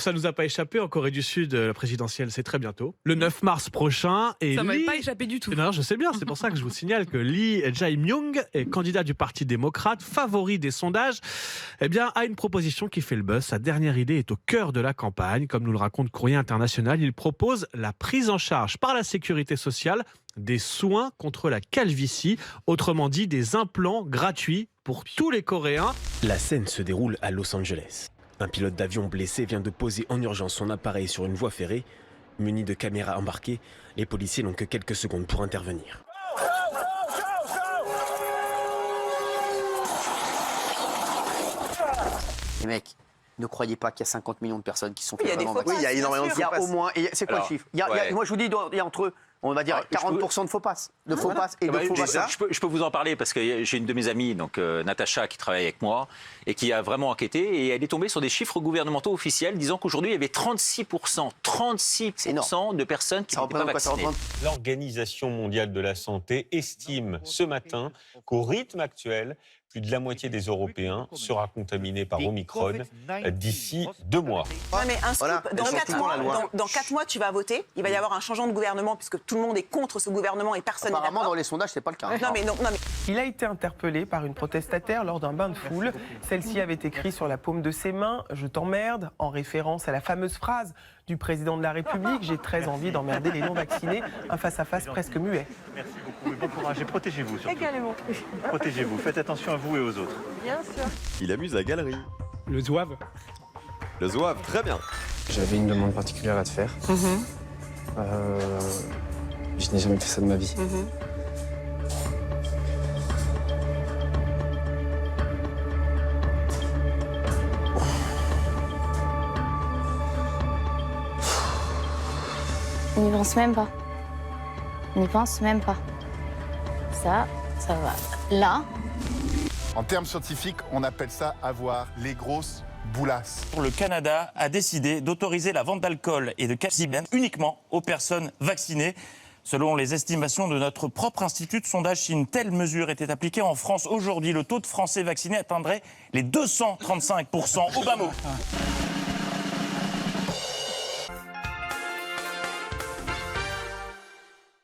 ça nous a pas échappé. En Corée du Sud, la présidentielle, c'est très bientôt. Le 9 mars prochain. Et ça m'avait pas échappé du tout. Non, je sais bien. C'est pour ça que je vous signale que Lee Jae-myung est candidat du Parti démocrate, favori des sondages. Eh bien, a une proposition qui fait le buzz. Sa dernière idée est au cœur de la campagne. Comme nous le raconte Courrier International, il propose la prise en charge par la sécurité sociale des soins contre la calvitie, autrement dit des implants gratuits pour tous les Coréens. La scène se déroule à Los Angeles. Un pilote d'avion blessé vient de poser en urgence son appareil sur une voie ferrée. Muni de caméras embarquées, les policiers n'ont que quelques secondes pour intervenir. Les mecs, ne croyez pas qu'il y a 50 millions de personnes qui sont Il y a des faux passes. Oui, il y a énormément de faux passes. Il y a au moins... C'est quoi le chiffre Moi, je vous dis, il y a entre... On va dire 40% de faux passes. De faux passes et de faux vaccins. Je peux vous en parler parce que j'ai une de mes amies, donc Natacha, qui travaille avec moi et qui a vraiment enquêté. Et elle est tombée sur des chiffres gouvernementaux officiels disant qu'aujourd'hui, il y avait 36% de personnes qui n'étaient pas vaccinées. L'Organisation mondiale de la santé estime ce matin qu'au rythme actuel, plus de la moitié des Européens sera contaminé par Omicron d'ici 2 mois. Ouais, mais un scoop, dans 4 mois, tu vas voter. Il va y avoir un changement de gouvernement puisque tout le monde est contre ce gouvernement et personne n'est d'accord. Apparemment, dans les sondages, c'est pas le cas. Non, mais. Il a été interpellé par une protestataire lors d'un bain de foule. Celle-ci avait écrit sur la paume de ses mains « Je t'emmerde » en référence à la fameuse phrase du président de la République « J'ai très envie d'emmerder les non-vaccinés ». Un face-à-face presque muet. Merci beaucoup et bon courage et protégez-vous surtout. Également. Protégez-vous, faites attention à vous et aux autres. Bien sûr. Il amuse la galerie. Le zouave. Le zouave, très bien. J'avais une demande particulière à te faire. Je n'ai jamais fait ça de ma vie. On n'y pense même pas. On n'y pense même pas. Ça va. Là. En termes scientifiques, on appelle ça avoir les grosses boulasses. Le Canada a décidé d'autoriser la vente d'alcool et de calcibène uniquement aux personnes vaccinées. Selon les estimations de notre propre institut de sondage, si une telle mesure était appliquée en France aujourd'hui, le taux de Français vaccinés atteindrait les 235% au bas mot.